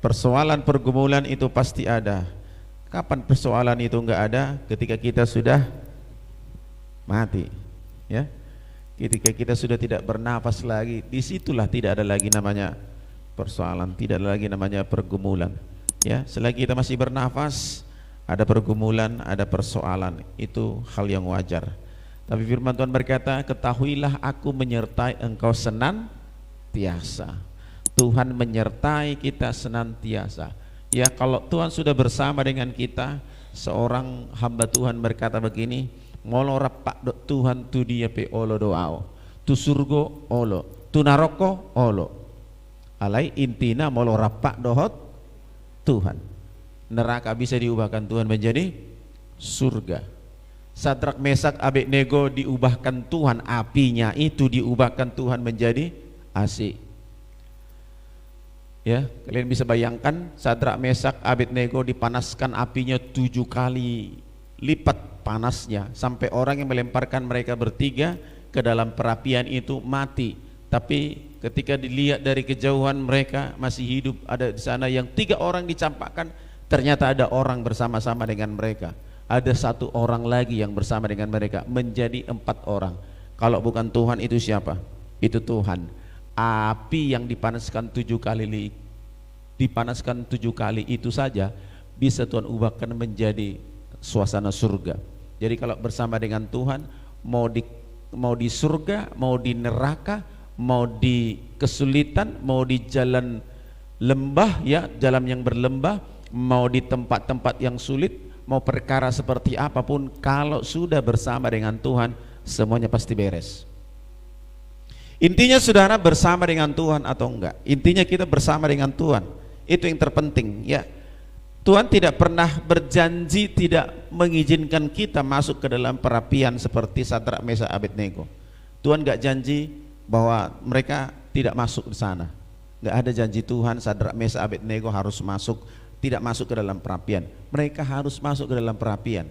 persoalan pergumulan itu pasti ada. Kapan persoalan itu enggak ada? Ketika kita sudah mati, ya. Ketika kita sudah tidak bernafas lagi, disitulah tidak ada lagi namanya persoalan, tidak ada lagi namanya pergumulan. Ya, selagi kita masih bernafas, ada pergumulan, ada persoalan, itu hal yang wajar. Tapi firman Tuhan berkata, ketahuilah aku menyertai engkau senantiasa. Tuhan menyertai kita senantiasa. Ya, kalau Tuhan sudah bersama dengan kita, seorang hamba Tuhan berkata begini, ngolo rapak do Tuhan tu dia pe olo doao, tu surgo olo, tu naroko olo. Alai intina molo rapak dohot Tuhan. Neraka bisa diubahkan Tuhan menjadi surga. Sadrak Mesak Abednego diubahkan Tuhan, apinya itu diubahkan Tuhan menjadi AC. Ya, kalian bisa bayangkan Sadrak Mesak Abednego dipanaskan apinya 7 kali lipat panasnya, sampai orang yang melemparkan mereka bertiga ke dalam perapian itu mati. Tapi ketika dilihat dari kejauhan mereka masih hidup, ada di sana yang 3 orang dicampakkan, ternyata ada orang bersama-sama dengan mereka. Ada 1 orang lagi yang bersama dengan mereka, menjadi 4 orang. Kalau bukan Tuhan itu siapa? Itu Tuhan. Api yang dipanaskan 7 kali itu saja bisa Tuhan ubahkan menjadi suasana surga. Jadi kalau bersama dengan Tuhan, mau di surga, mau di neraka, mau di kesulitan, mau di jalan lembah, ya, jalan yang berlembah, mau di tempat-tempat yang sulit, mau perkara seperti apapun, kalau sudah bersama dengan Tuhan, semuanya pasti beres. Intinya saudara bersama dengan Tuhan atau enggak, intinya kita bersama dengan Tuhan, itu yang terpenting, ya. Tuhan tidak pernah berjanji tidak mengizinkan kita masuk ke dalam perapian seperti Sadrak Mesak Abednego. Tuhan gak janji bahwa mereka tidak masuk di sana. Gak ada janji Tuhan Sadrak Mesak Abednego harus tidak masuk ke dalam perapian. Mereka harus masuk ke dalam perapian.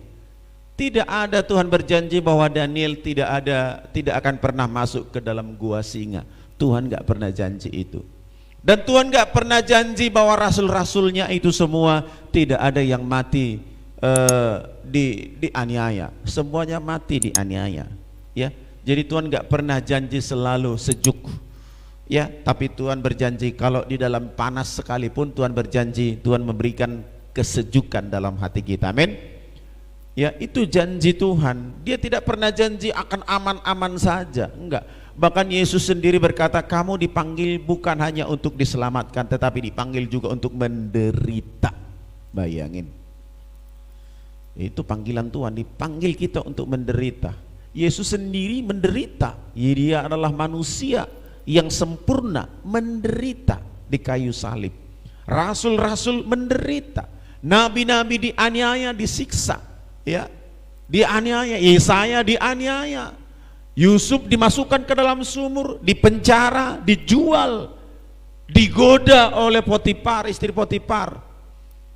Tidak ada Tuhan berjanji bahwa Daniel tidak akan pernah masuk ke dalam gua singa. Tuhan gak pernah janji itu. Dan Tuhan gak pernah janji bahwa rasul-rasulnya itu semua tidak ada yang mati dianiaya. Semuanya mati dianiaya, ya. Jadi Tuhan gak pernah janji selalu sejuk, ya. Tapi Tuhan berjanji kalau di dalam panas sekalipun Tuhan berjanji Tuhan memberikan kesejukan dalam hati kita. Amin. Ya, itu janji Tuhan. Dia tidak pernah janji akan aman-aman saja, enggak. Bahkan Yesus sendiri berkata, kamu dipanggil bukan hanya untuk diselamatkan, tetapi dipanggil juga untuk menderita. Bayangin, itu panggilan Tuhan, dipanggil kita untuk menderita. Yesus sendiri menderita, dia adalah manusia yang sempurna, menderita di kayu salib. Rasul-rasul menderita, nabi-nabi dianiaya, disiksa, ya, dianiaya. Yesaya dianiaya, Yusuf dimasukkan ke dalam sumur, dipenjara, dijual, digoda oleh Potifar, istri Potifar.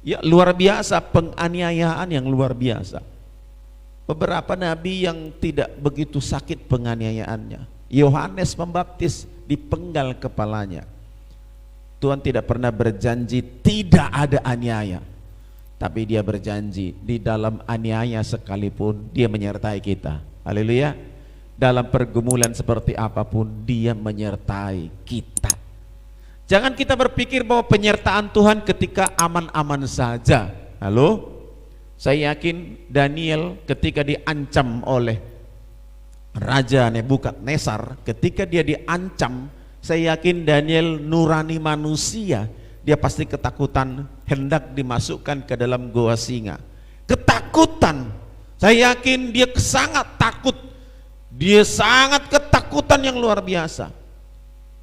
Ya, luar biasa, penganiayaan yang luar biasa. Beberapa nabi yang tidak begitu sakit penganiayaannya. Yohanes Pembaptis dipenggal kepalanya. Tuhan tidak pernah berjanji tidak ada aniaya, tapi dia berjanji di dalam aniaya sekalipun dia menyertai kita. Haleluya. Dalam pergumulan seperti apapun dia menyertai kita. Jangan kita berpikir bahwa penyertaan Tuhan ketika aman-aman saja. Halo? Saya yakin Daniel ketika diancam oleh Raja Nebukadnezar, ketika dia diancam, saya yakin Daniel nurani manusia, dia pasti ketakutan, hendak dimasukkan ke dalam goa singa. Ketakutan. Saya yakin dia sangat takut. Dia sangat ketakutan yang luar biasa.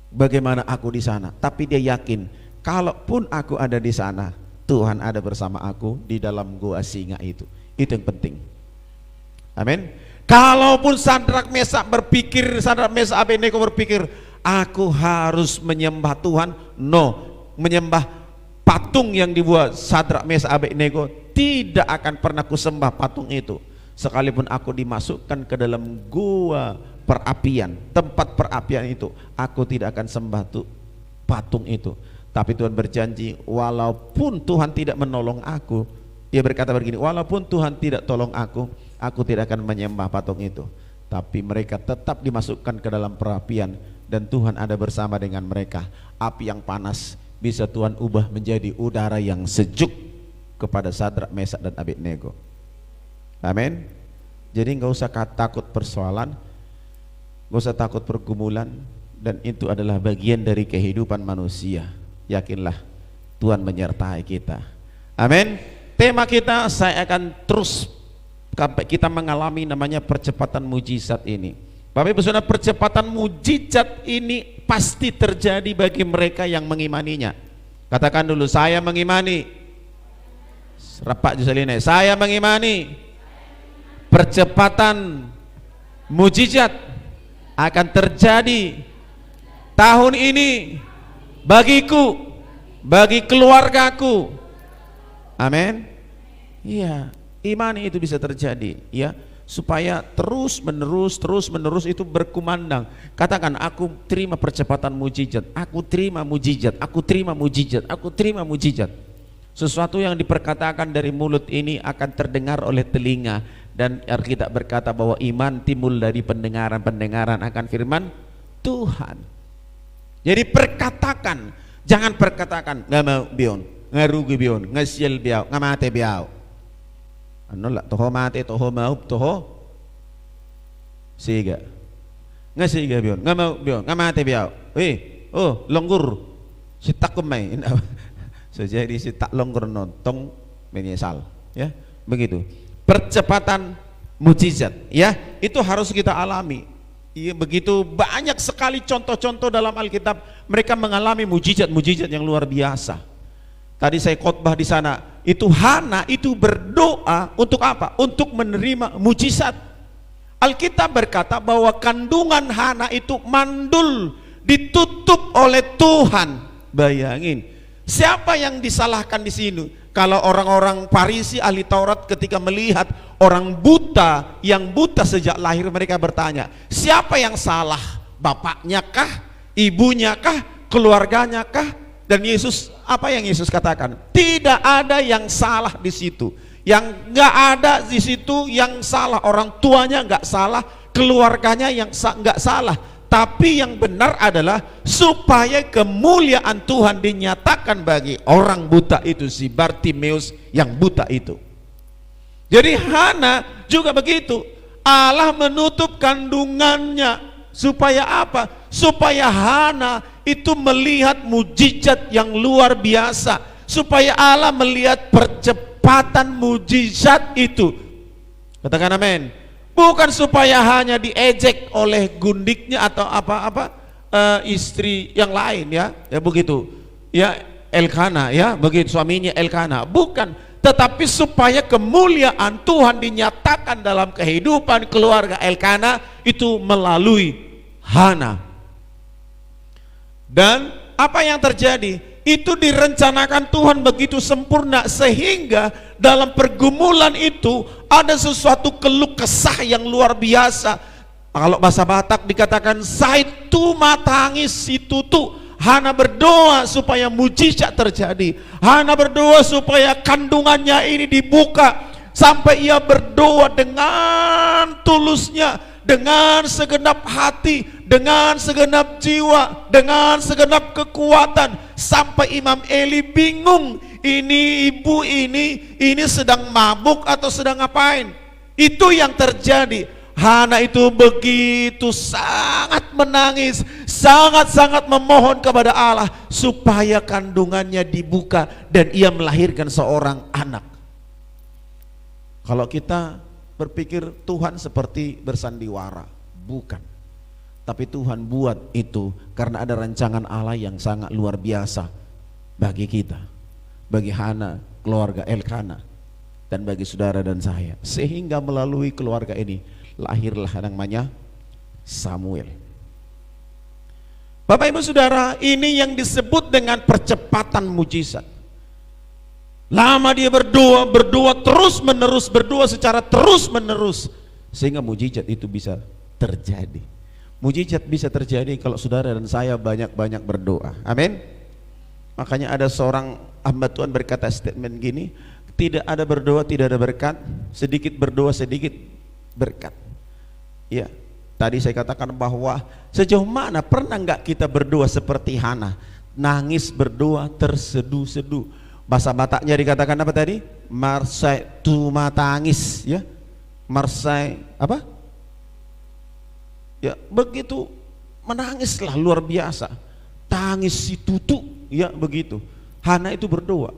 Bagaimana aku di sana? Tapi dia yakin, kalaupun aku ada di sana, Tuhan ada bersama aku di dalam gua singa itu. Itu yang penting. Amin. Kalaupun Sadrak Mesak Abednego berpikir, aku harus menyembah Tuhan, menyembah patung yang dibuat Sadrak Mesak Abednego, tidak akan pernah kusembah patung itu. Sekalipun aku dimasukkan ke dalam gua perapian, tempat perapian itu, aku tidak akan sembah patung itu. Tapi Tuhan berjanji, walaupun Tuhan tidak menolong aku, dia berkata begini, walaupun Tuhan tidak tolong aku tidak akan menyembah patung itu. Tapi mereka tetap dimasukkan ke dalam perapian, dan Tuhan ada bersama dengan mereka. Api yang panas bisa Tuhan ubah menjadi udara yang sejuk kepada Sadrak, Mesak, dan Abednego. Amin. Jadi nggak usah takut persoalan, nggak usah takut pergumulan, dan itu adalah bagian dari kehidupan manusia. Yakinlah Tuhan menyertai kita. Amin. Tema kita, saya akan terus sampai kita mengalami namanya percepatan mujizat ini. Bapak Ibu Saudara, percepatan mujizat ini pasti terjadi bagi mereka yang mengimaninya. Katakan dulu, saya mengimani. Rapak Jusaline, saya mengimani percepatan mujizat akan terjadi tahun ini bagiku, bagi keluargaku. Amin. Iya, imani itu bisa terjadi, ya, supaya terus menerus itu berkumandang. Katakan, aku terima percepatan mujizat, aku terima mujizat, aku terima mujizat, aku terima mujizat. Sesuatu yang diperkatakan dari mulut ini akan terdengar oleh telinga, dan Alkitab berkata bahwa iman timbul dari pendengaran akan firman Tuhan. Jadi perkatakan, jangan perkatakan nggak mau bion, nggak rugi bion, nggak sial biau, nggak mati biau. Ano lah, toho mati, toho mau, toho siga, nggak siga bion, nggak mau bion, nggak mati biau. Oh longgur, si tak kumai. Jadi si tak longgur nontong menyesal, ya begitu. Percepatan mujizat, ya itu harus kita alami. Iya, begitu banyak sekali contoh-contoh dalam Alkitab, mereka mengalami mujizat-mujizat yang luar biasa. Tadi saya khotbah di sana, itu Hana itu berdoa untuk apa? Untuk menerima mujizat. Alkitab berkata bahwa kandungan Hana itu mandul, ditutup oleh Tuhan. Bayangin, siapa yang disalahkan di sini? Kalau orang-orang Farisi ahli Taurat ketika melihat orang buta yang buta sejak lahir, mereka bertanya, siapa yang salah? Bapaknya kah? Ibunya kah? Keluarganya kah? Dan Yesus, apa yang Yesus katakan? Tidak ada yang salah di situ. Yang nggak ada di situ yang salah. Orang tuanya nggak salah, keluarganya yang nggak salah. Tapi yang benar adalah supaya kemuliaan Tuhan dinyatakan bagi orang buta itu, si Bartimeus yang buta itu. Jadi Hana juga begitu. Allah menutup kandungannya supaya apa? Supaya Hana itu melihat mujizat yang luar biasa, supaya Allah melihat percepatan mujizat itu. Katakan amin. Bukan supaya hanya diejek oleh gundiknya atau apa-apa istri yang lain, ya begitu, ya Elkana, ya begitu, suaminya Elkana, bukan, tetapi supaya kemuliaan Tuhan dinyatakan dalam kehidupan keluarga Elkana itu melalui Hana. Dan apa yang terjadi? Itu direncanakan Tuhan begitu sempurna, sehingga dalam pergumulan itu ada sesuatu keluh kesah yang luar biasa. Kalau bahasa Batak dikatakan saitu matangis situ tuh. Hana berdoa supaya mujizat terjadi. Hana berdoa supaya kandungannya ini dibuka, sampai ia berdoa dengan tulusnya, dengan segenap hati, dengan segenap jiwa, dengan segenap kekuatan, sampai Imam Eli bingung, ini ibu ini sedang mabuk atau sedang ngapain. Itu yang terjadi. Hana itu begitu sangat menangis, sangat-sangat memohon kepada Allah supaya kandungannya dibuka dan ia melahirkan seorang anak. Kalau kita berpikir Tuhan seperti bersandiwara, bukan. Tapi Tuhan buat itu karena ada rancangan Allah yang sangat luar biasa bagi kita, bagi Hana, keluarga Elkana, dan bagi saudara dan saya. Sehingga melalui keluarga ini lahirlah namanya Samuel. Bapak Ibu Saudara, ini yang disebut dengan percepatan mujizat. Lama dia berdoa terus menerus, berdoa secara terus menerus, sehingga mujizat itu bisa terjadi. Mujizat bisa terjadi kalau saudara dan saya banyak-banyak berdoa. Amin. Makanya ada seorang hamba Tuhan berkata statement gini, tidak ada berdoa tidak ada berkat, sedikit berdoa sedikit berkat. Ya, tadi saya katakan bahwa sejauh mana pernah nggak kita berdoa seperti Hana, nangis berdoa terseduh-seduh. Bahasa Bataknya dikatakan apa tadi? Marsai tuma tangis, ya. Marsai apa? Ya, begitu menangislah luar biasa. Tangis si tutu, ya begitu. Hana itu berdoa.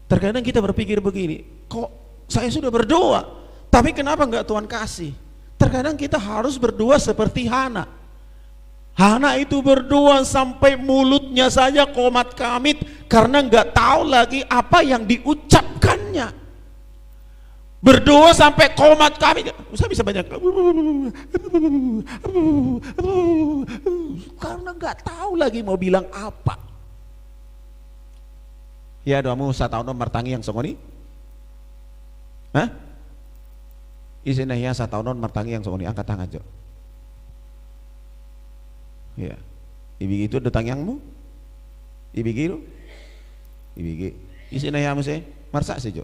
Terkadang kita berpikir begini, kok saya sudah berdoa, tapi kenapa enggak Tuhan kasih? Terkadang kita harus berdoa seperti Hana. Hana itu berdoa sampai mulutnya saja komat kamit karena enggak tahu lagi apa yang diucapkannya. Berdoa sampai komat kamit, saya bisa banyak karena enggak tahu lagi mau bilang apa. Ya doamu satauno martangi yang songoni? Hah? Izinnya ya satauno martangi yang songoni, angkat tangan jo. Ya, ibigi itu datang yangmu? Ibigi lu? Ibigi. Izinnya ya muse marsa sih jo.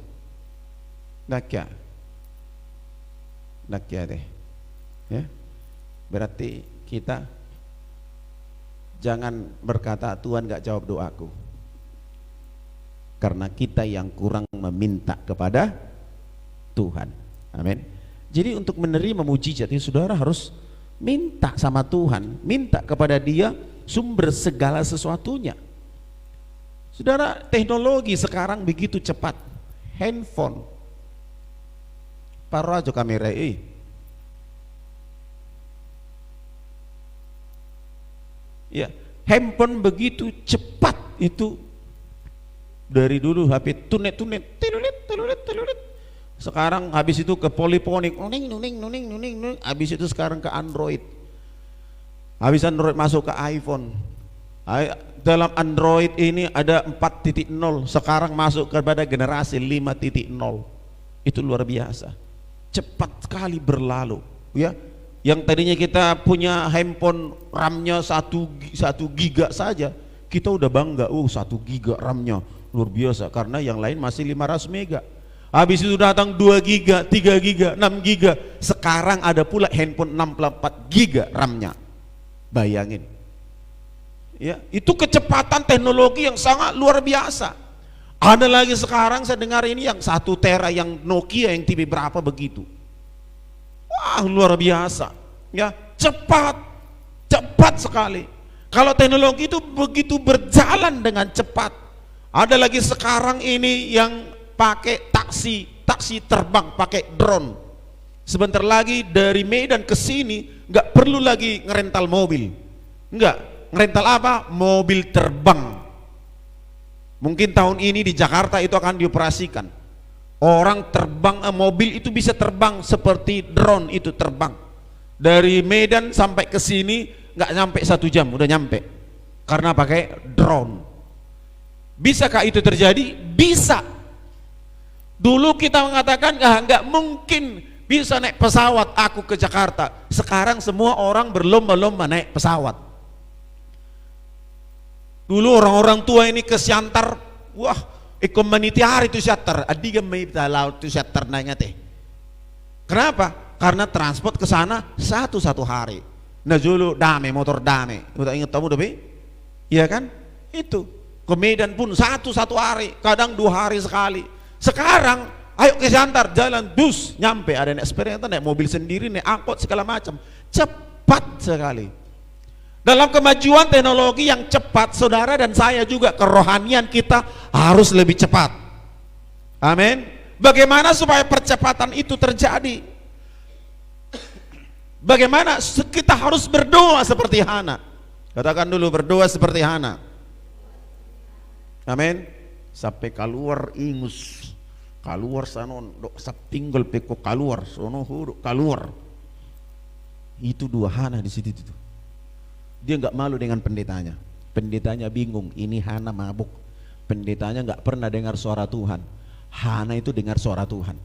Nakya deh, ya. Berarti kita jangan berkata Tuhan gak jawab doaku, karena kita yang kurang meminta kepada Tuhan. Amin. Jadi untuk menerima mujizat itu saudara harus minta sama Tuhan, minta kepada Dia sumber segala sesuatunya. Saudara, teknologi sekarang begitu cepat. Handphone paro aja kamera ya, handphone begitu cepat itu. Dari dulu HP tunet, sekarang habis itu ke poliponik, nuning, habis itu sekarang ke Android, habis Android masuk ke iPhone. Dalam Android ini ada 4.0, sekarang masuk kepada generasi 5.0. Itu luar biasa, cepat sekali berlalu, ya. Yang tadinya kita punya handphone RAM-nya 1 giga saja, kita udah bangga, 1 giga RAM-nya luar biasa, karena yang lain masih 500 mega. Habis itu datang 2 giga, 3 giga, 6 giga. Sekarang ada pula handphone 64 giga RAM-nya. Bayangin. Ya, itu kecepatan teknologi yang sangat luar biasa. Ada lagi sekarang saya dengar ini yang 1 tera yang Nokia yang TV berapa begitu. Wah, luar biasa. Ya, cepat sekali. Kalau teknologi itu begitu berjalan dengan cepat. Ada lagi sekarang ini yang pakai taksi terbang pakai drone. Sebentar lagi dari Medan ke sini nggak perlu lagi ngerental mobil. Nggak, ngerental apa? Mobil terbang. Mungkin tahun ini di Jakarta itu akan dioperasikan. Orang terbang, mobil itu bisa terbang seperti drone itu terbang. Dari Medan sampai ke sini nggak nyampe 1 jam udah nyampe. Karena pakai drone. Bisakah itu terjadi? Bisa. Dulu kita mengatakan nggak mungkin bisa naik pesawat aku ke Jakarta. Sekarang semua orang berlomba-lomba naik pesawat. Dulu orang-orang tua ini ke Siantar, wah, community hari itu Siantar, adiga may laut itu Siantar nanya teh. Kenapa? Karena transport ke sana satu hari. Nah dulu dame, motor dame, udah inget kamu dobe? Iya kan? Itu ke Medan pun satu hari, kadang 2 hari sekali. Sekarang ayo ke Siantar, jalan dus nyampe, ada naik sepeda, naik mobil sendiri, naik angkot segala macam, cepat sekali. Dalam kemajuan teknologi yang cepat, saudara dan saya juga kerohanian kita harus lebih cepat. Amin. Bagaimana supaya percepatan itu terjadi? Bagaimana kita harus berdoa seperti Hana? Katakan dulu, berdoa seperti Hana. Amin. Sampai keluar ingus, keluar sanon, dok sap tinggal peko keluar, sono huruf keluar. Itu 2 Hana di situ itu. Dia nggak malu dengan pendetanya. Pendetanya bingung, ini Hana mabuk. Pendetanya nggak pernah dengar suara Tuhan. Hana itu dengar suara Tuhan.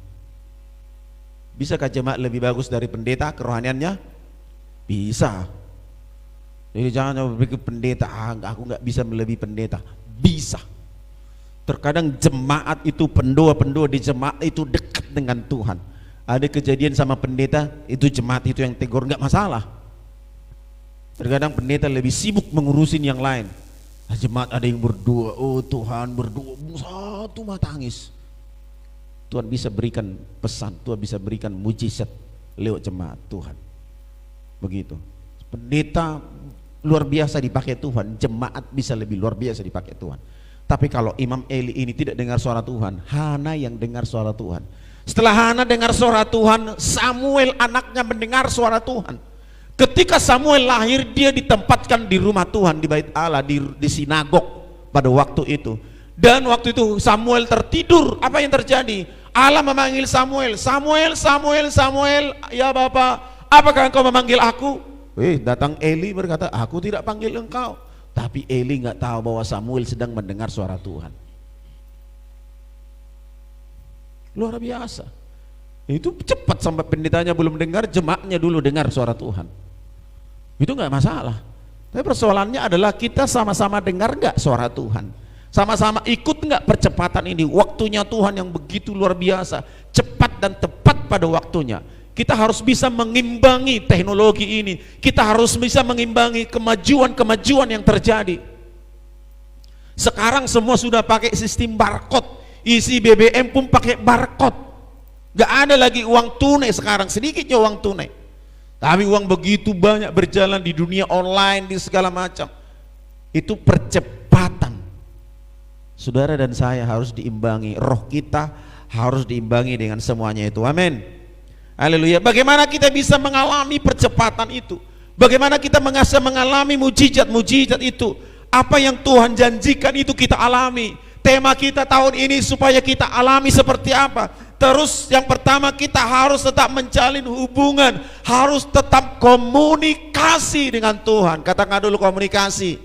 Bisakah jemaat lebih bagus dari pendeta kerohaniannya? Bisa. Jadi jangan berpikir pendeta, aku nggak bisa melebihi pendeta. bisa. Terkadang jemaat itu, pendoa-pendoa di jemaat itu dekat dengan Tuhan. Ada kejadian sama pendeta, itu jemaat itu yang tegur, nggak masalah. Terkadang pendeta lebih sibuk mengurusin yang lain. Jemaat ada yang berdoa, oh Tuhan berdoa, satu mata tangis. Tuhan bisa berikan pesan, Tuhan bisa berikan mujizat lewat jemaat Tuhan. Begitu. Pendeta luar biasa dipakai Tuhan, jemaat bisa lebih luar biasa dipakai Tuhan. Tapi kalau Imam Eli ini tidak dengar suara Tuhan, Hana yang dengar suara Tuhan. Setelah Hana dengar suara Tuhan, Samuel anaknya mendengar suara Tuhan. Ketika Samuel lahir, dia ditempatkan di rumah Tuhan, di bait Allah, di sinagog pada waktu itu. Dan waktu itu Samuel tertidur. Apa yang terjadi? Allah memanggil Samuel, Samuel, Samuel, Samuel. Ya Bapak, apakah engkau memanggil aku? Datang Eli berkata, aku tidak panggil engkau. Tapi Eli nggak tahu bahwa Samuel sedang mendengar suara Tuhan. Luar biasa. Itu cepat sampai pendetanya belum dengar, jemaatnya dulu dengar suara Tuhan. Itu nggak masalah. Tapi persoalannya adalah kita sama-sama dengar nggak suara Tuhan? Sama-sama ikut nggak percepatan ini? Waktunya Tuhan yang begitu luar biasa, cepat dan tepat pada waktunya. Kita harus bisa mengimbangi teknologi ini. Kita harus bisa mengimbangi kemajuan-kemajuan yang terjadi. Sekarang semua sudah pakai sistem barcode. Isi BBM pun pakai barcode. Gak ada lagi uang tunai sekarang, sedikitnya uang tunai. Tapi uang begitu banyak berjalan di dunia online, di segala macam. Itu percepatan. Saudara dan saya harus diimbangi. Roh kita harus diimbangi dengan semuanya itu. Amin. Haleluya. Bagaimana kita bisa mengalami percepatan itu? Bagaimana kita mengalami mujizat-mujizat itu? Apa yang Tuhan janjikan itu kita alami. Tema kita tahun ini supaya kita alami seperti apa? Terus yang pertama, kita harus tetap menjalin hubungan, harus tetap komunikasi dengan Tuhan. Katakan dulu komunikasi.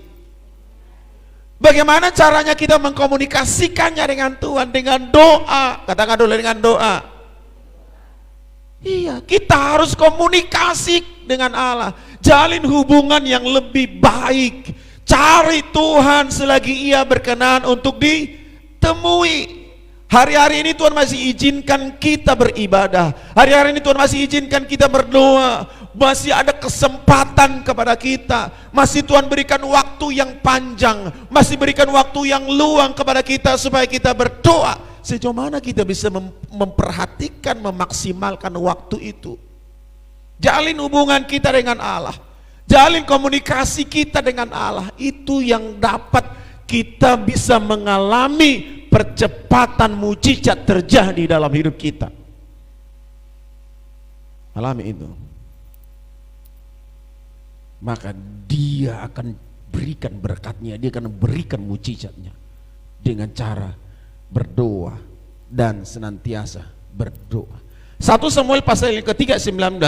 Bagaimana caranya kita mengkomunikasikannya dengan Tuhan? Dengan doa. Katakan dulu dengan doa. Iya, kita harus komunikasi dengan Allah, jalin hubungan yang lebih baik, cari Tuhan selagi Ia berkenan untuk ditemui. Hari-hari ini Tuhan masih izinkan kita beribadah, hari-hari ini Tuhan masih izinkan kita berdoa, masih ada kesempatan kepada kita, masih Tuhan berikan waktu yang panjang, masih berikan waktu yang luang kepada kita supaya kita berdoa. Sejauh mana kita bisa memperhatikan, memaksimalkan waktu itu? Jalin hubungan kita dengan Allah, jalin komunikasi kita dengan Allah. Itu yang dapat kita bisa mengalami percepatan mujizat terjadi dalam hidup kita. Alami itu, maka Dia akan berikan berkatnya, Dia akan berikan mujizatnya dengan cara berdoa dan senantiasa berdoa. 1 Samuel pasal yang ketiga 19,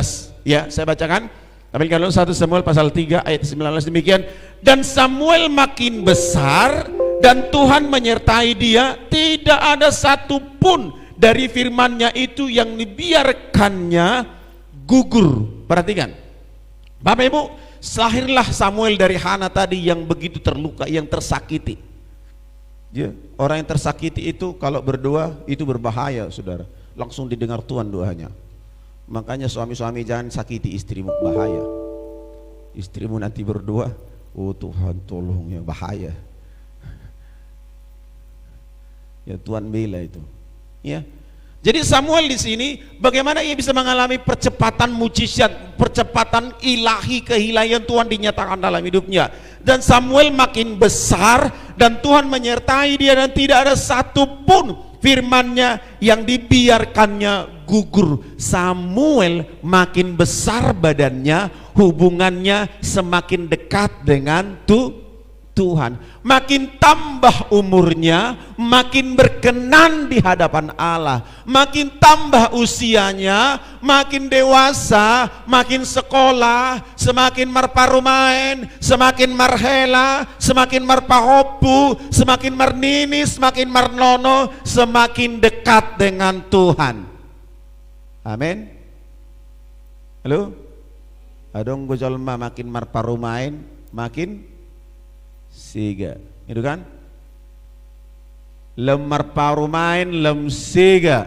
ya saya bacakan. Ambil kalau 1 Samuel pasal 3 ayat 19 demikian. Dan Samuel makin besar dan Tuhan menyertai dia, tidak ada satupun dari firman-Nya itu yang dibiarkannya gugur. Perhatikan Bapak Ibu, lahirlah Samuel dari Hana tadi yang begitu terluka, yang tersakiti. Ya, orang yang tersakiti itu kalau berdoa itu berbahaya, saudara. Langsung didengar Tuhan doanya. Makanya suami-suami jangan sakiti istrimu, bahaya. Istrimu nanti berdoa, oh Tuhan tolong, ya bahaya. Ya Tuhan bela itu. Ya. Jadi Samuel di sini bagaimana ia bisa mengalami percepatan mujizat, percepatan ilahi, kehilahian Tuhan dinyatakan dalam hidupnya. Dan Samuel makin besar dan Tuhan menyertai dia dan tidak ada satupun firman-Nya yang dibiarkannya gugur. Samuel makin besar badannya, hubungannya semakin dekat dengan Tuhan, makin tambah umurnya, makin berkenan di hadapan Allah, makin tambah usianya, makin dewasa, makin sekolah, semakin marparumain, semakin marhela, semakin marpahopu, semakin marnini, semakin marnono, semakin dekat dengan Tuhan. Amin. Halo? Adong gojolma makin marparumain, makin siga, itu kan? lemar parumain lem sega,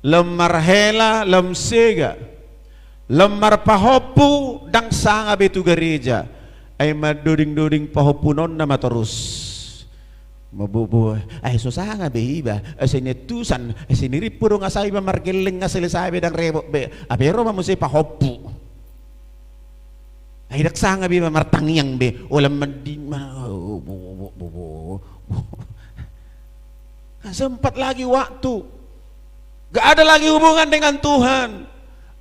lemar hela lem sega, lemar pahopu dang sanga betu gereja ay madoding-doding pahopunon nama terus mabubu ay susah nga behiba sinetusan siniripo nga sa iba margeling nga sila dang rebo be pero mamusay pahopu ay daksa nga be martangyang be wala mandi sempat lagi waktu gak ada lagi hubungan dengan Tuhan.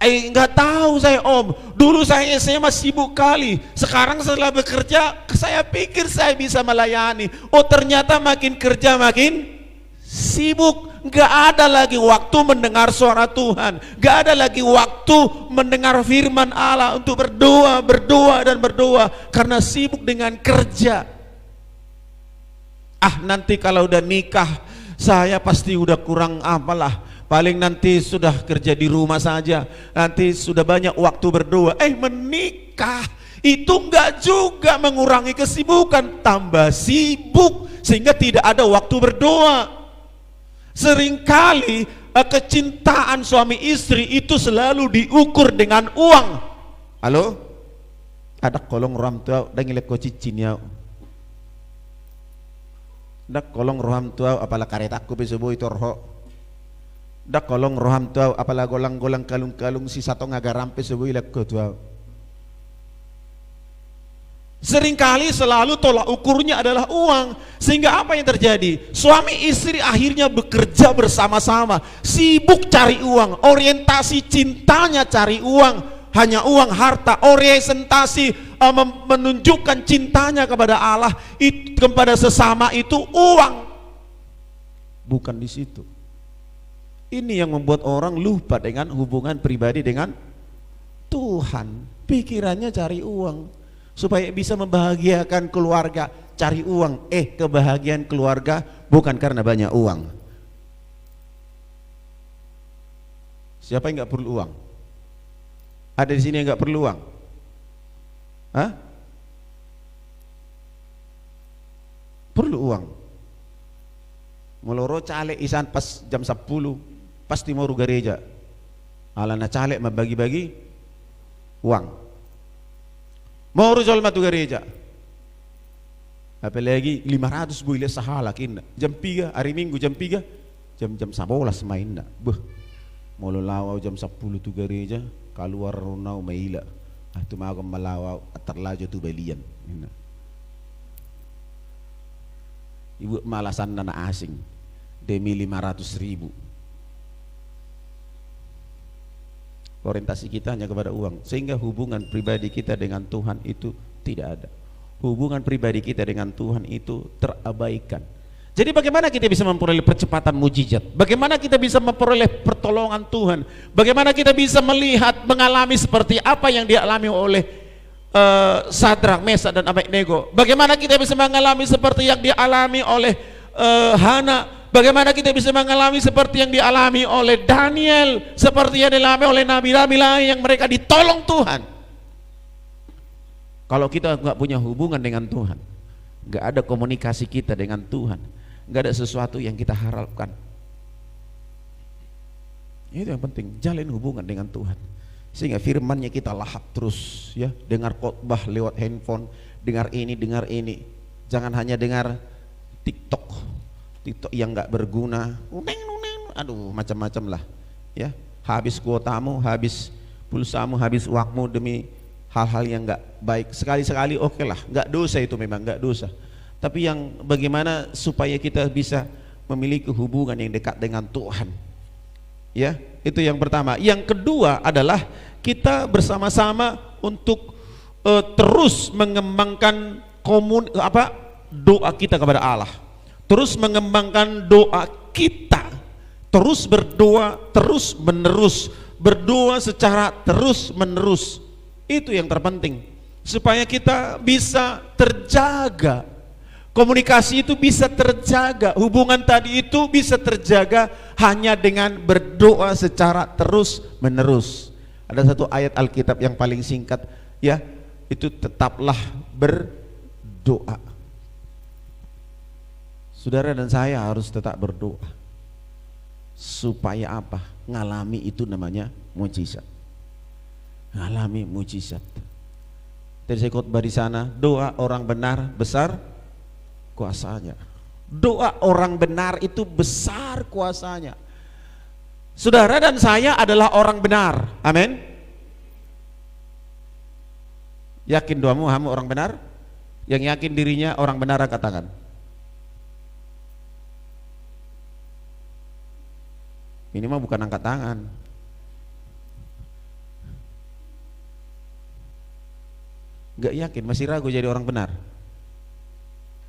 Nggak tahu saya om, dulu saya SMA sibuk kali, sekarang setelah bekerja saya pikir saya bisa melayani, oh ternyata makin kerja makin sibuk, nggak ada lagi waktu mendengar suara Tuhan, nggak ada lagi waktu mendengar firman Allah untuk berdoa dan berdoa karena sibuk dengan kerja. Nanti kalau udah nikah saya pasti udah kurang apalah, paling nanti sudah kerja di rumah saja, nanti sudah banyak waktu berdoa. Menikah itu enggak juga mengurangi kesibukan, tambah sibuk sehingga tidak ada waktu berdoa. Seringkali kecintaan suami istri itu selalu diukur dengan uang. Halo? Ada kolong ram tua dangilek ko cicinya. Dak kolong roham tua apalah karetaku besubuh itu roh. Dak kolong roham tua apalah golang-golang kalung-kalung si satu ngagarampe subuh ilek ko tua. Seringkali selalu tolak ukurnya adalah uang, sehingga apa yang terjadi? Suami istri akhirnya bekerja bersama-sama, sibuk cari uang, orientasi cintanya cari uang, hanya uang, harta, orientasi menunjukkan cintanya kepada Allah, kepada sesama itu uang, bukan di situ. Ini yang membuat orang lupa dengan hubungan pribadi dengan Tuhan. Pikirannya cari uang supaya bisa membahagiakan keluarga, cari uang. Kebahagiaan keluarga bukan karena banyak uang. Siapa yang nggak perlu uang? Ada di sini yang nggak perlu uang? Hah? Perlu uang. Meloro caleg isan pas jam 10 pasti mau gereja. Alana caleg membagi-bagi uang. Mau rujol matu gereja. Apalagi 500 buile sahala kinda. Jam 3 hari Minggu jam 3 jam 11 main dah. Mau lawau jam 10 tu gereja keluar runau maila. Tu magam malawau terlaju tu belian. Ibu malasan nana asing demi 500.000. Orientasi kita hanya kepada uang, sehingga hubungan pribadi kita dengan Tuhan itu tidak ada. Hubungan pribadi kita dengan Tuhan itu terabaikan. Jadi bagaimana kita bisa memperoleh percepatan mujizat? Bagaimana kita bisa memperoleh pertolongan Tuhan? Bagaimana kita bisa melihat, mengalami seperti apa yang dialami oleh Sadrak, Mesak dan Abednego? Bagaimana kita bisa mengalami seperti yang dialami oleh Hana? Bagaimana kita bisa mengalami seperti yang dialami oleh Daniel, seperti yang dialami oleh nabi-nabi lain yang mereka ditolong Tuhan? Kalau kita nggak punya hubungan dengan Tuhan, nggak ada komunikasi kita dengan Tuhan, nggak ada sesuatu yang kita harapkan. Itu yang penting, jalin hubungan dengan Tuhan, sehingga firman-Nya kita lahap terus, ya. Dengar khotbah lewat handphone, dengar ini, jangan hanya dengar TikTok yang nggak berguna, aduh macam-macam lah, ya. Habis kuotamu, habis pulsamu, habis uangmu demi hal-hal yang nggak baik. Sekali-sekali oke lah, nggak dosa itu, memang nggak dosa. Tapi yang bagaimana supaya kita bisa memiliki hubungan yang dekat dengan Tuhan, ya, itu yang pertama. Yang kedua adalah kita bersama-sama untuk terus mengembangkan doa kita kepada Allah, terus mengembangkan doa kita, terus berdoa terus menerus, berdoa secara terus menerus. Itu yang terpenting, supaya kita bisa terjaga, komunikasi itu bisa terjaga, hubungan tadi itu bisa terjaga hanya dengan berdoa secara terus menerus. Ada satu ayat Alkitab yang paling singkat, ya, itu tetaplah berdoa. Saudara dan saya harus tetap berdoa. Supaya apa? Ngalami itu namanya mujizat. Ngalami mujizat. Tadi saya khotbah di sana, doa orang benar besar kuasanya. Doa orang benar itu besar kuasanya. Saudara dan saya adalah orang benar. Amin. Yakin doamu kamu orang benar? Yang yakin dirinya orang benar katakan. Minimal bukan angkat tangan. Gak yakin, masih ragu jadi orang benar.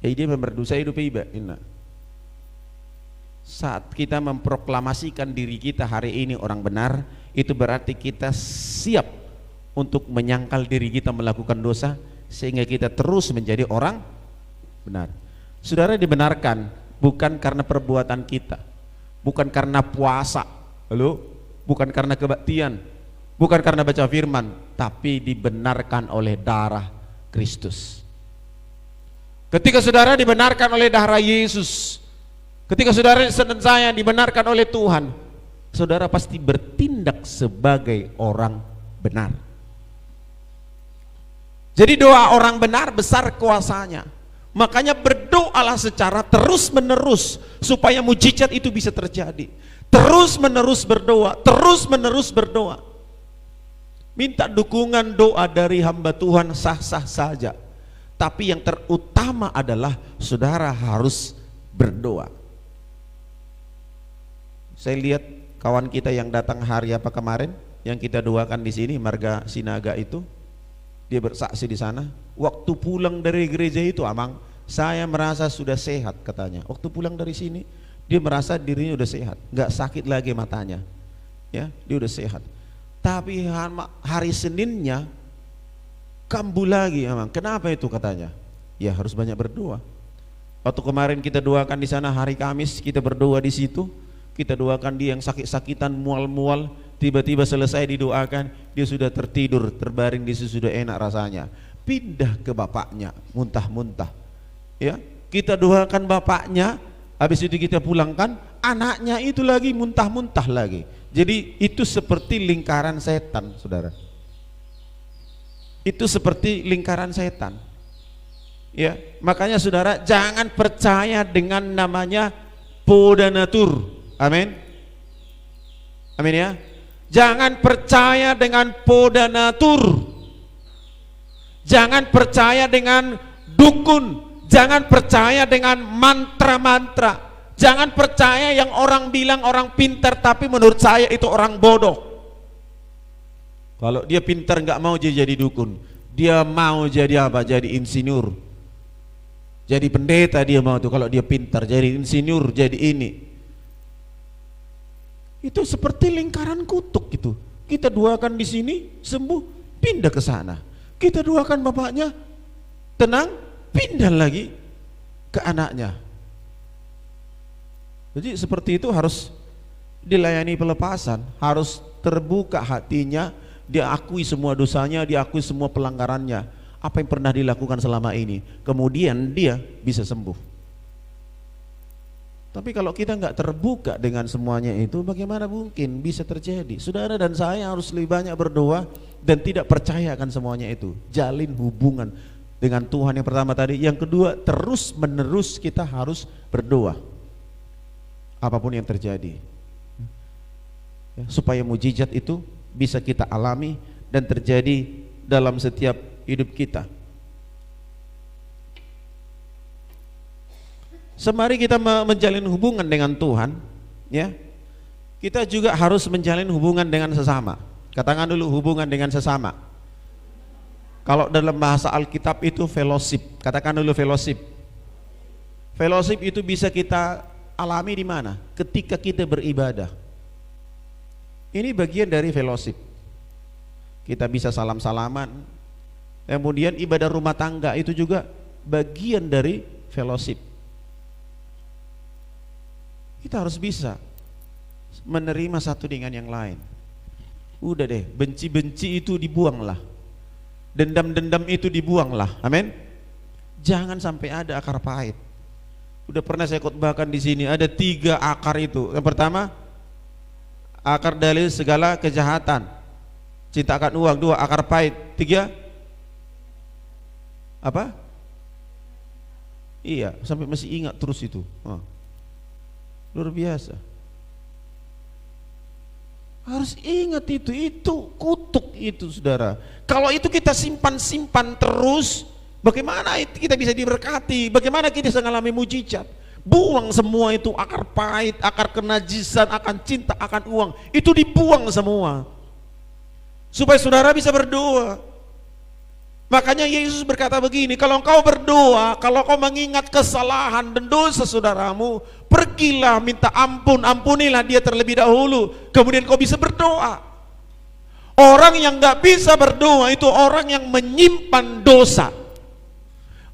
Dia berdosa hidup iba. Saat kita memproklamasikan diri kita hari ini orang benar, itu berarti kita siap untuk menyangkal diri kita melakukan dosa, sehingga kita terus menjadi orang benar. Saudara dibenarkan bukan karena perbuatan kita, bukan karena puasa, bukan karena kebaktian, bukan karena baca firman, tapi dibenarkan oleh darah Kristus. Ketika saudara dibenarkan oleh darah Yesus, ketika saudara dan saya dibenarkan oleh Tuhan, saudara pasti bertindak sebagai orang benar. Jadi doa orang benar besar kuasanya. Makanya berdoalah secara terus menerus supaya mujizat itu bisa terjadi. Terus menerus berdoa, terus menerus berdoa. Minta dukungan doa dari hamba Tuhan sah-sah saja. Tapi yang terutama adalah saudara harus berdoa. Saya lihat kawan kita yang datang hari apa kemarin, yang kita doakan di sini, Marga Sinaga itu, dia bersaksi di sana. Waktu pulang dari gereja itu, Amang, saya merasa sudah sehat katanya. Waktu pulang dari sini, dia merasa dirinya udah sehat, nggak sakit lagi matanya, ya, dia udah sehat. Tapi hari Seninnya kambuh lagi, Amang. Kenapa itu katanya? Ya harus banyak berdoa. Waktu kemarin kita doakan di sana hari Kamis, kita berdoa di situ. Kita doakan dia yang sakit-sakitan, mual-mual, tiba-tiba selesai didoakan, dia sudah tertidur, terbaring di situ, sudah enak rasanya. Pindah ke bapaknya, muntah-muntah. Ya, kita doakan bapaknya, habis itu kita pulangkan, anaknya itu lagi muntah-muntah lagi. Jadi itu seperti lingkaran setan, saudara. Itu seperti lingkaran setan. Ya, makanya saudara jangan percaya dengan namanya podanatur. Amin. Amin ya. Jangan percaya dengan podanatur. Jangan percaya dengan dukun. Jangan percaya dengan mantra-mantra. Jangan percaya yang orang bilang orang pintar, tapi menurut saya itu orang bodoh. Kalau dia pintar nggak mau jadi dukun, dia mau jadi apa? Jadi insinyur, jadi pendeta dia mau tuh. Kalau dia pintar jadi insinyur, jadi ini. Itu seperti lingkaran kutuk gitu. Kita doakan di sini sembuh, pindah ke sana. Kita doakan bapaknya tenang, pindah lagi ke anaknya. Jadi seperti itu harus dilayani pelepasan, harus terbuka hatinya, dia akui semua dosanya, dia akui semua pelanggarannya, apa yang pernah dilakukan selama ini, kemudian dia bisa sembuh. Tapi kalau kita nggak terbuka dengan semuanya itu, bagaimana mungkin bisa terjadi? Saudara dan saya harus lebih banyak berdoa dan tidak percaya akan semuanya itu. Jalin hubungan dengan Tuhan yang pertama tadi. Yang kedua, terus menerus kita harus berdoa apapun yang terjadi, ya, supaya mujizat itu bisa kita alami dan terjadi dalam setiap hidup kita. Semari kita menjalin hubungan dengan Tuhan, ya, kita juga harus menjalin hubungan dengan sesama. Katakan dulu, hubungan dengan sesama. Kalau dalam bahasa Alkitab itu fellowship. Katakan dulu fellowship. Fellowship itu bisa kita alami di mana? Ketika kita beribadah. Ini bagian dari fellowship. Kita bisa salam-salaman. Kemudian ibadah rumah tangga itu juga bagian dari fellowship. Kita harus bisa menerima satu dengan yang lain. Udah deh, benci-benci itu dibuanglah, dendam-dendam itu dibuanglah. Amin. Jangan sampai ada akar pahit. Udah pernah saya khotbahkan di sini, ada 3 akar itu. Yang pertama, akar dari segala kejahatan, cinta akan uang. 2, akar pahit. 3, apa? Iya, sampai masih ingat terus itu. Luar biasa. Harus ingat itu kutuk itu, saudara. Kalau itu kita simpan terus, bagaimana kita bisa diberkati? Bagaimana kita bisa mengalami mujizat? Buang semua itu, akar pahit, akar kenajisan, akan cinta akan uang, itu dibuang semua, supaya saudara bisa berdoa. Makanya Yesus berkata begini, kalau engkau berdoa, kalau kau mengingat kesalahan dan dosa saudaramu, pergilah minta ampun, ampunilah dia terlebih dahulu, kemudian kau bisa berdoa. Orang yang gak bisa berdoa itu orang yang menyimpan dosa.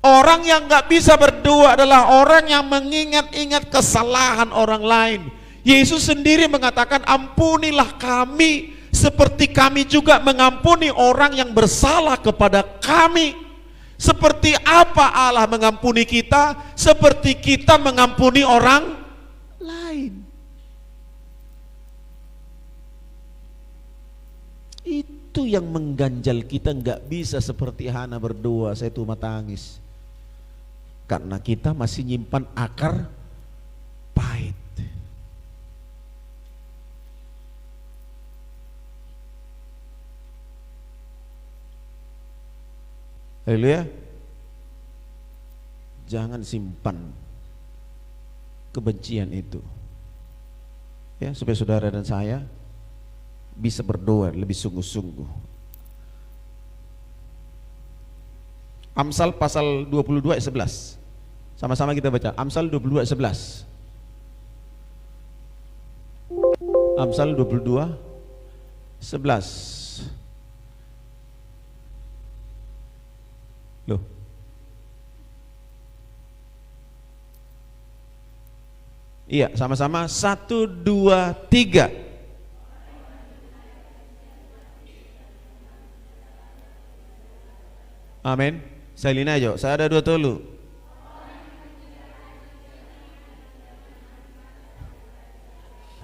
Orang yang gak bisa berdoa adalah orang yang mengingat-ingat kesalahan orang lain. Yesus sendiri mengatakan, ampunilah kami seperti kami juga mengampuni orang yang bersalah kepada kami. Seperti apa Allah mengampuni kita? Seperti kita mengampuni orang lain. Itu yang mengganjal kita, nggak bisa seperti Hana berdoa, saya tuh mata tangis. Karena kita masih nyimpan akar pahit. Haleluya. Jangan simpan kebencian itu, ya, supaya saudara dan saya bisa berdoa lebih sungguh-sungguh. Amsal pasal 22 ayat 11. Sama-sama kita baca. Amsal 22 ayat 11. Amsal 22 11. Loh. Iya, sama-sama 1 2 3. Amin. Saya lina aja. Saya ada 2 tolu.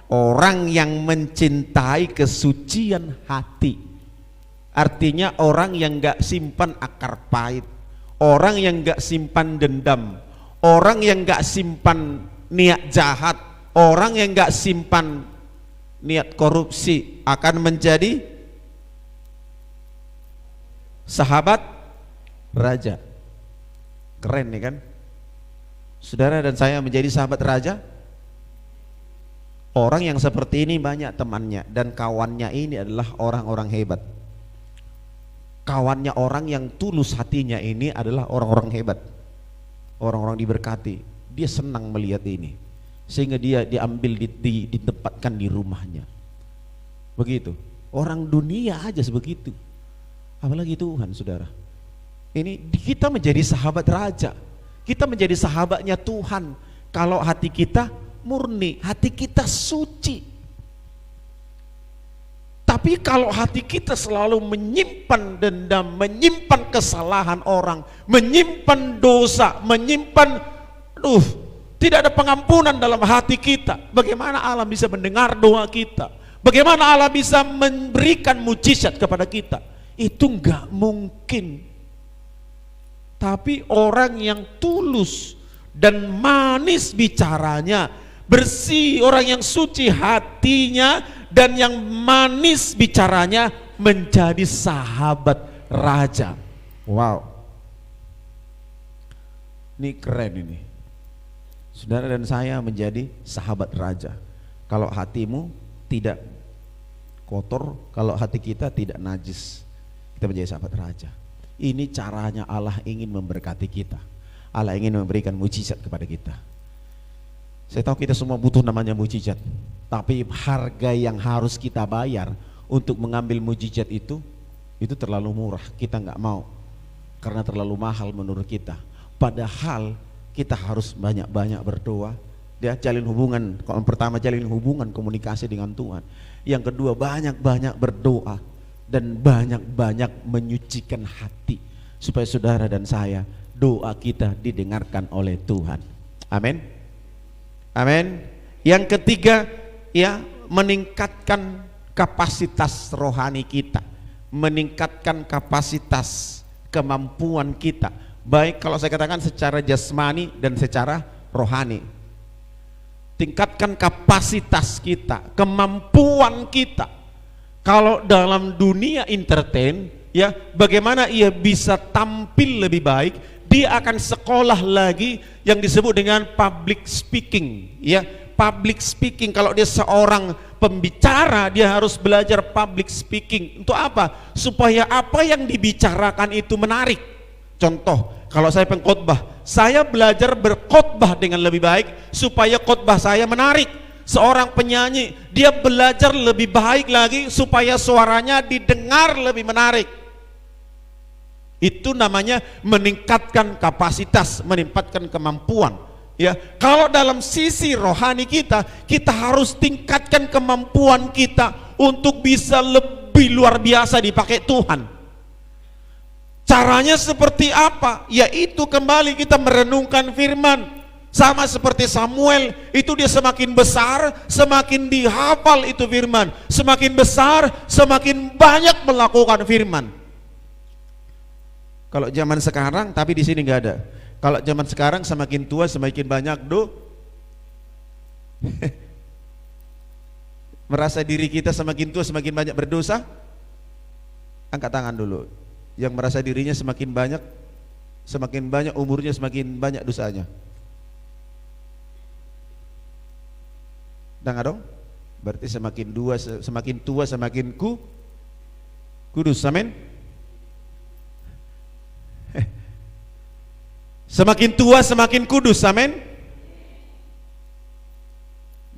Orang yang mencintai kesucian hati, artinya orang yang gak simpan akar pahit, orang yang gak simpan dendam, orang yang gak simpan niat jahat, orang yang gak simpan niat korupsi akan menjadi sahabat raja. Keren nih kan? Saudara dan saya menjadi sahabat raja. Orang yang seperti ini banyak temannya, dan kawannya ini adalah orang-orang hebat. Kawannya orang yang tulus hatinya ini adalah orang-orang hebat, orang-orang diberkati. Dia senang melihat ini, sehingga dia diambil ditempatkan di rumahnya. Begitu. Orang dunia aja sebegitu, apalagi Tuhan, saudara. Ini kita menjadi sahabat raja, kita menjadi sahabatnya Tuhan kalau hati kita murni, hati kita suci. Tapi kalau hati kita selalu menyimpan dendam, menyimpan kesalahan orang, menyimpan dosa, menyimpan tidak ada pengampunan dalam hati kita, bagaimana Allah bisa mendengar doa kita? Bagaimana Allah bisa memberikan mujizat kepada kita? Itu enggak mungkin. Tapi orang yang tulus dan manis bicaranya, bersih, orang yang suci hatinya dan yang manis bicaranya, menjadi sahabat raja. Wow, ini keren ini. Saudara dan saya menjadi sahabat raja. Kalau hatimu tidak kotor, kalau hati kita tidak najis, kita menjadi sahabat raja. Ini caranya Allah ingin memberkati kita. Allah ingin memberikan mujizat kepada kita. Saya tahu kita semua butuh namanya mujizat, tapi harga yang harus kita bayar untuk mengambil mujizat itu terlalu murah. Kita nggak mau karena terlalu mahal menurut kita. Padahal kita harus banyak-banyak berdoa. Dia jalin hubungan. Kalau pertama jalin hubungan komunikasi dengan Tuhan. Yang kedua banyak-banyak berdoa dan banyak-banyak menyucikan hati supaya saudara dan saya doa kita didengarkan oleh Tuhan. Amin. Amin. Yang ketiga, ya, meningkatkan kapasitas rohani kita, meningkatkan kapasitas kemampuan kita, baik kalau saya katakan secara jasmani dan secara rohani. Tingkatkan kapasitas kita, kemampuan kita. Kalau dalam dunia entertain, ya, bagaimana ia bisa tampil lebih baik, dia akan sekolah lagi yang disebut dengan public speaking, ya. Public speaking, kalau dia seorang pembicara, dia harus belajar public speaking. Untuk apa? Supaya apa yang dibicarakan itu menarik. Contoh, kalau saya pengkhotbah, saya belajar berkhotbah dengan lebih baik supaya khotbah saya menarik. Seorang penyanyi, dia belajar lebih baik lagi supaya suaranya didengar lebih menarik. Itu namanya meningkatkan kapasitas, meningkatkan kemampuan. Ya, kalau dalam sisi rohani kita harus tingkatkan kemampuan kita untuk bisa lebih luar biasa dipakai Tuhan. Caranya seperti apa? Yaitu kembali kita merenungkan firman. Sama seperti Samuel, itu dia semakin besar, semakin dihafal itu firman. Semakin besar, semakin banyak melakukan firman. Kalau zaman sekarang, tapi di sini nggak ada. Kalau zaman sekarang semakin tua semakin banyak merasa diri kita semakin tua semakin banyak berdosa. Angkat tangan dulu. Yang merasa dirinya semakin banyak umurnya semakin banyak dosanya. Dengar dong? Berarti semakin tua semakin kudus. Amin. Semakin tua semakin kudus. Amin.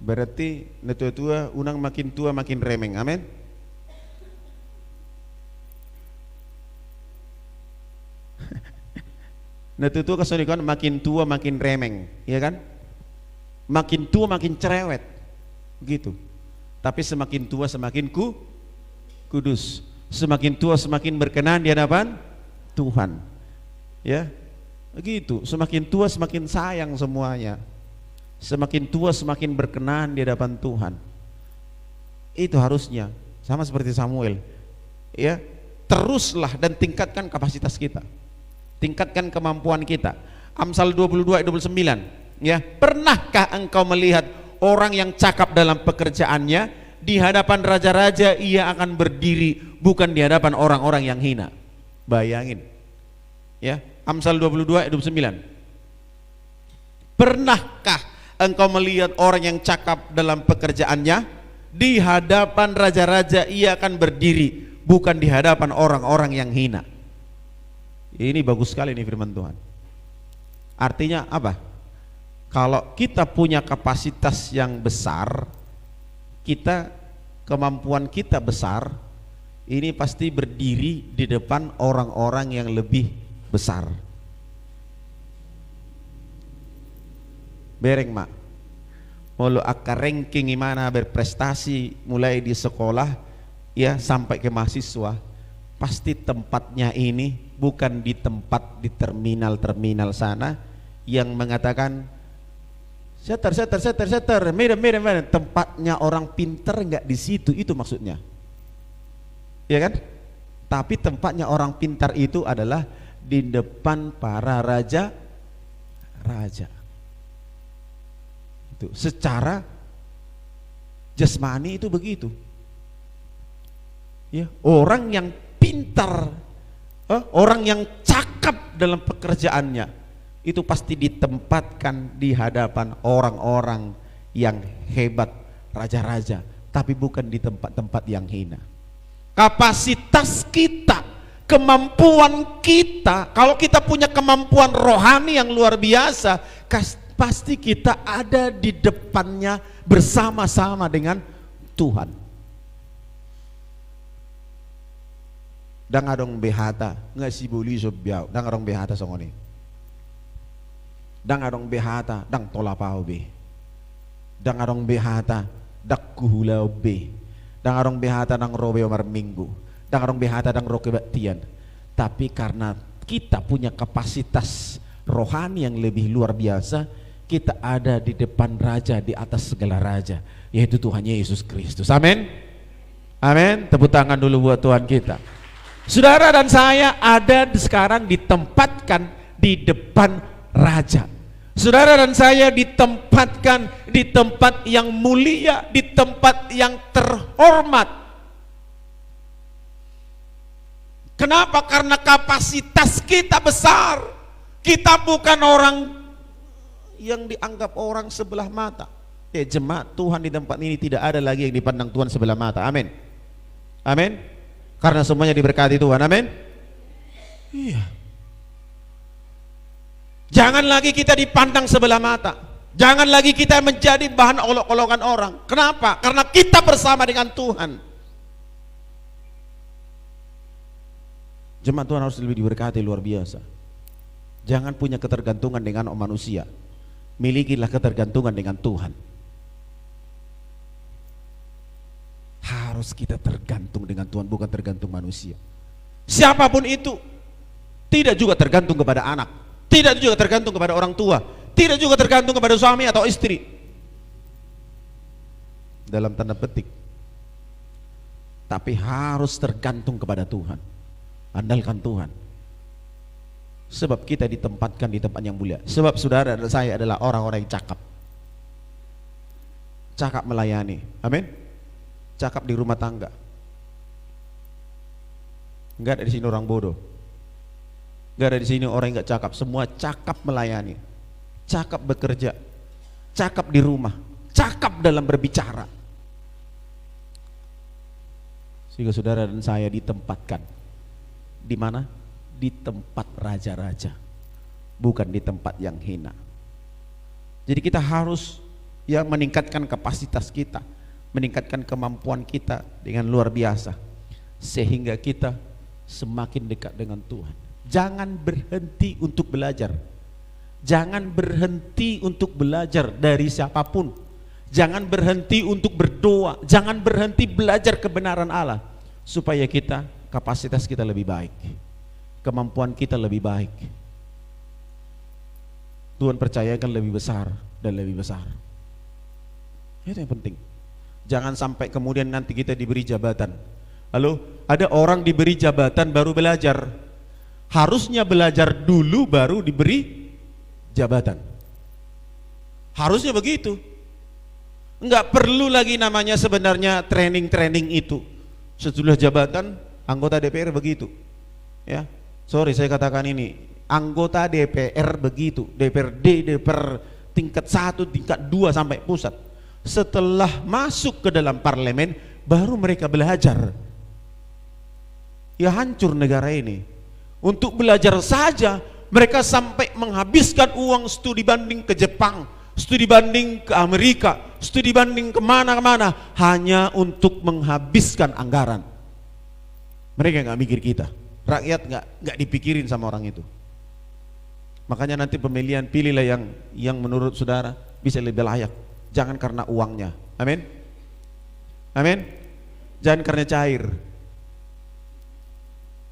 Berarti tua unang makin tua makin remeng. Amin. Tua kesonikan makin tua makin remeng, ya kan? Makin tua makin cerewet, gitu. Tapi semakin tua semakin kudus. Semakin tua semakin berkenan di hadapan Tuhan, ya. Begitu, semakin tua semakin sayang semuanya. Semakin tua semakin berkenan di hadapan Tuhan. Itu harusnya sama seperti Samuel. Ya, teruslah dan tingkatkan kapasitas kita. Tingkatkan kemampuan kita. Amsal 22 ayat 29. Ya, pernahkah engkau melihat orang yang cakap dalam pekerjaannya, di hadapan raja-raja ia akan berdiri, bukan di hadapan orang-orang yang hina. Bayangin. Ya, Amsal 22 ayat 29. Pernahkah engkau melihat orang yang cakap dalam pekerjaannya, di hadapan raja-raja ia akan berdiri, bukan di hadapan orang-orang yang hina. Ini bagus sekali nih firman Tuhan. Artinya apa? Kalau kita punya kapasitas yang besar, kemampuan kita besar, ini pasti berdiri di depan orang-orang yang lebih besar. Bereng mak, mulu akar ranking gimana berprestasi mulai di sekolah ya sampai ke mahasiswa, pasti tempatnya ini bukan di tempat di terminal sana yang mengatakan setter, mirip, tempatnya orang pinter nggak di situ, itu maksudnya, ya kan? Tapi tempatnya orang pintar itu adalah di depan para raja. Itu secara jasmani itu begitu. Ya, orang yang pintar, orang yang cakap dalam pekerjaannya, itu pasti ditempatkan di hadapan orang-orang yang hebat, raja-raja, tapi bukan di tempat-tempat yang hina. Kapasitas kita, kemampuan kita, kalau kita punya kemampuan rohani yang luar biasa, pasti kita ada di depannya bersama-sama dengan Tuhan. Dang adong behata nggak si buli sobiao, dang adong behata songoni, dang adong behata dang tolapao be, dang adong behata dak kuhulao be, dang adong behata dang robeo marminggu, dang adong behata dang roke batian. Tapi karena kita punya kapasitas rohani yang lebih luar biasa, kita ada di depan raja di atas segala raja, yaitu Tuhan Yesus Kristus. Amin. Amin. Tepuk tangan dulu buat Tuhan kita. Saudara dan saya ada sekarang ditempatkan di depan raja. Saudara dan saya ditempatkan di tempat yang mulia, di tempat yang terhormat. Kenapa? Karena kapasitas kita besar. Kita bukan orang yang dianggap orang sebelah mata. Jemaat Tuhan di tempat ini tidak ada lagi yang dipandang Tuhan sebelah mata. Amin. Amin. Karena semuanya diberkati Tuhan. Amin. Iya. Jangan lagi kita dipandang sebelah mata. Jangan lagi kita menjadi bahan olok-olokan orang. Kenapa? Karena kita bersama dengan Tuhan. Jemaat Tuhan harus lebih diberkati luar biasa. Jangan punya ketergantungan dengan manusia. Milikilah ketergantungan dengan Tuhan. Harus kita tergantung dengan Tuhan, bukan tergantung manusia. Siapapun itu. Tidak juga tergantung kepada anak, tidak juga tergantung kepada orang tua, tidak juga tergantung kepada suami atau istri. Dalam tanda petik. Tapi harus tergantung kepada Tuhan. Andalkan Tuhan. Sebab kita ditempatkan di tempat yang mulia. Sebab saudara dan saya adalah orang-orang yang cakap. Cakap melayani. Amin. Cakap di rumah tangga. Enggak ada di sini orang bodoh. Enggak ada di sini orang yang enggak cakap. Semua cakap melayani. Cakap bekerja. Cakap di rumah. Cakap dalam berbicara. Sehingga saudara dan saya ditempatkan. Di mana? Di tempat raja-raja, bukan di tempat yang hina. Jadi kita harus meningkatkan kapasitas kita, meningkatkan kemampuan kita dengan luar biasa, sehingga kita semakin dekat dengan Tuhan. Jangan berhenti untuk belajar. Jangan berhenti untuk belajar dari siapapun. Jangan berhenti untuk berdoa. Jangan berhenti belajar kebenaran Allah, supaya kita, kapasitas kita lebih baik, kemampuan kita lebih baik. Tuhan percayakan lebih besar dan lebih besar. Itu yang penting. Jangan sampai kemudian nanti kita diberi jabatan. Halo, ada orang diberi jabatan baru belajar. Harusnya belajar dulu baru diberi jabatan. Harusnya begitu. Enggak perlu lagi namanya sebenarnya training-training itu. Setelah jabatan anggota DPR begitu. Ya. Sorry saya katakan ini, anggota DPR begitu, DPRD, DPR tingkat 1, tingkat 2 sampai pusat. Setelah masuk ke dalam parlemen, baru mereka belajar. Ya hancur negara ini. Untuk belajar saja, mereka sampai menghabiskan uang studi banding ke Jepang, studi banding ke Amerika, studi banding kemana-kemana, hanya untuk menghabiskan anggaran. Mereka nggak mikir kita. Rakyat nggak dipikirin sama orang itu. Makanya nanti pemilihan, pilihlah yang menurut saudara bisa lebih layak. Jangan karena uangnya. Amin. Amin. Jangan karena cair.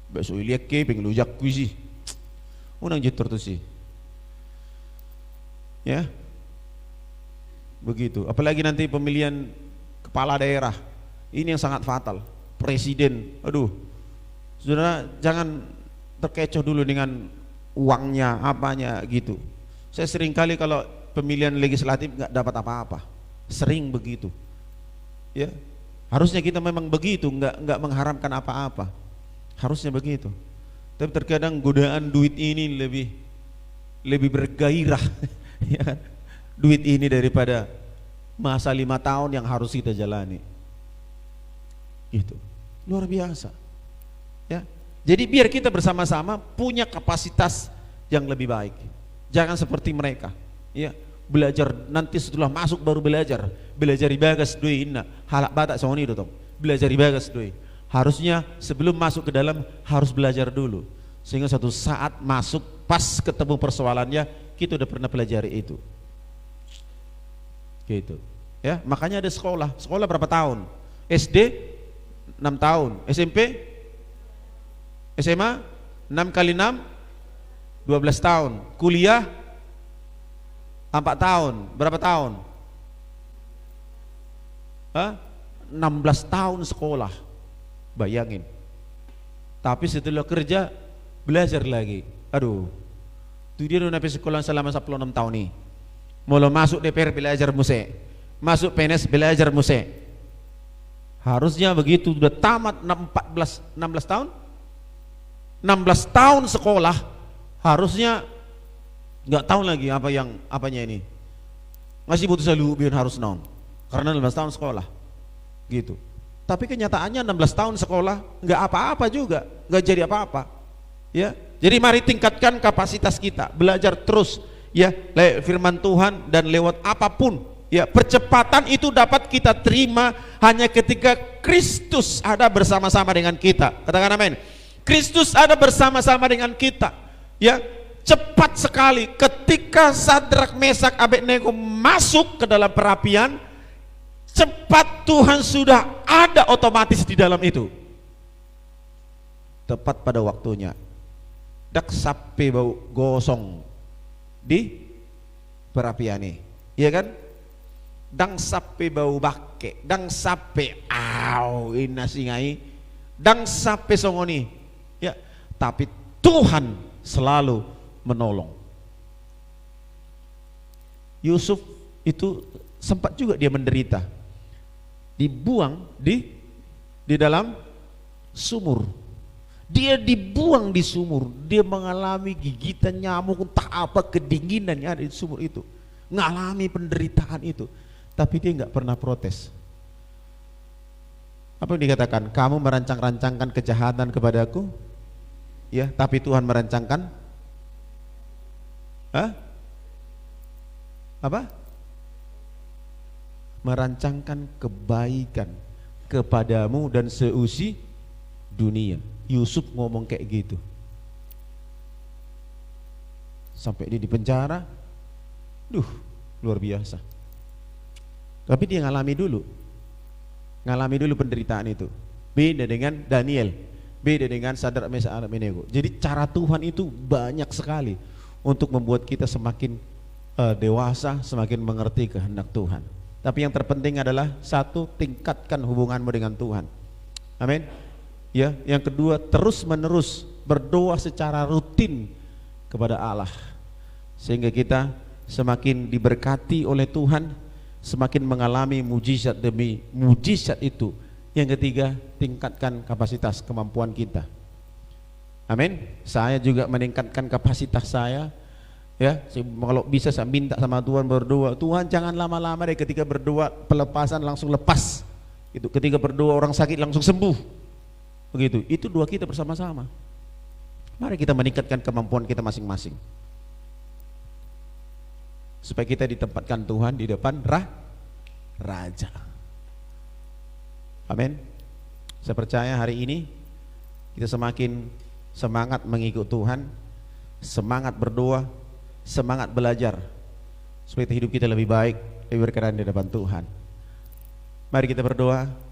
Besok lihat ke pengelujak kuisi. Unang jitor tuh sih. Ya. Begitu. Apalagi nanti pemilihan kepala daerah. Ini yang sangat fatal. Presiden. Aduh. Saudara jangan terkecoh dulu dengan uangnya, apanya gitu. Saya sering kali kalau pemilihan legislatif nggak dapat apa-apa, sering begitu. Ya, harusnya kita memang begitu, nggak mengharapkan apa-apa. Harusnya begitu. Tapi terkadang godaan duit ini lebih bergairah, ya kan? Duit ini daripada masa 5 tahun yang harus kita jalani. Gitu, luar biasa. Ya, jadi biar kita bersama-sama punya kapasitas yang lebih baik. Jangan seperti mereka. Ya, belajar nanti setelah masuk baru belajar. Belajar ibagas doi inna halak batak soni dong. Belajar ibagas doi. Harusnya sebelum masuk ke dalam harus belajar dulu. Sehingga suatu saat masuk pas ketemu persoalannya kita udah pernah pelajari itu. Gitu. Ya, makanya ada sekolah. Sekolah berapa tahun? SD 6 tahun, SMP SMA 6 kali 6 12 tahun, kuliah 4 tahun. Berapa tahun? 16 tahun sekolah. Bayangin. Tapi setelah kerja belajar lagi. Aduh. Itu dia udah sekolah selama 16 tahun nih. Mulai masuk DPR belajar musik. Masuk PNS belajar musik. Harusnya begitu udah tamat 16 tahun. 16 tahun sekolah, harusnya nggak tahu lagi apanya ini. Masih butuh selalu biar harus non. Karena 16 tahun sekolah. Gitu. Tapi kenyataannya 16 tahun sekolah nggak apa-apa juga, nggak jadi apa-apa. Ya. Jadi mari tingkatkan kapasitas kita, belajar terus ya, lewat firman Tuhan dan lewat apapun. Ya, percepatan itu dapat kita terima hanya ketika Kristus ada bersama-sama dengan kita. Katakan amin. Kristus ada bersama-sama dengan kita. Ya, cepat sekali ketika Sadrak, Mesak, Abednego masuk ke dalam perapian, cepat Tuhan sudah ada otomatis di dalam itu. Tepat pada waktunya. Dak sampai bau gosong di perapian ini, iya kan? Dang sampai bau bake, dang sampai inasingai, dang sampai songoni, ya. Tapi Tuhan selalu menolong. Yusuf itu sempat juga dia menderita, dibuang di dalam sumur. Dia dibuang di sumur, dia mengalami gigitan nyamuk, entah apa kedinginan yang ada di sumur itu, mengalami penderitaan itu, tapi dia nggak pernah protes. Apa yang dikatakan? Kamu merancang-rancangkan kejahatan kepadaku, ya, tapi Tuhan merancangkan apa? Merancangkan kebaikan kepadamu dan seusi dunia. Yusuf ngomong kayak gitu sampai dia di penjara. Luar biasa. Tapi dia ngalami dulu penderitaan itu. Beda dengan Daniel, beda dengan Sadrak, Mesak, Abednego. Jadi cara Tuhan itu banyak sekali untuk membuat kita semakin dewasa, semakin mengerti kehendak Tuhan. Tapi yang terpenting adalah satu, tingkatkan hubunganmu dengan Tuhan. Amin. Ya, yang kedua, terus menerus berdoa secara rutin kepada Allah, sehingga kita semakin diberkati oleh Tuhan, semakin mengalami mujizat demi mujizat itu. Yang ketiga, tingkatkan kapasitas kemampuan kita. Amin. Saya juga meningkatkan kapasitas saya. Ya, kalau bisa saya minta sama Tuhan, berdoa, Tuhan jangan lama-lama deh, ketika berdoa pelepasan langsung lepas. Itu ketika berdoa orang sakit langsung sembuh. Begitu, itu doa kita bersama-sama. Mari kita meningkatkan kemampuan kita masing-masing, supaya kita ditempatkan Tuhan di depan Raja. Amin. Saya percaya hari ini kita semakin semangat mengikut Tuhan, semangat berdoa, semangat belajar, supaya hidup kita lebih baik, lebih berkenan di depan Tuhan. Mari kita berdoa.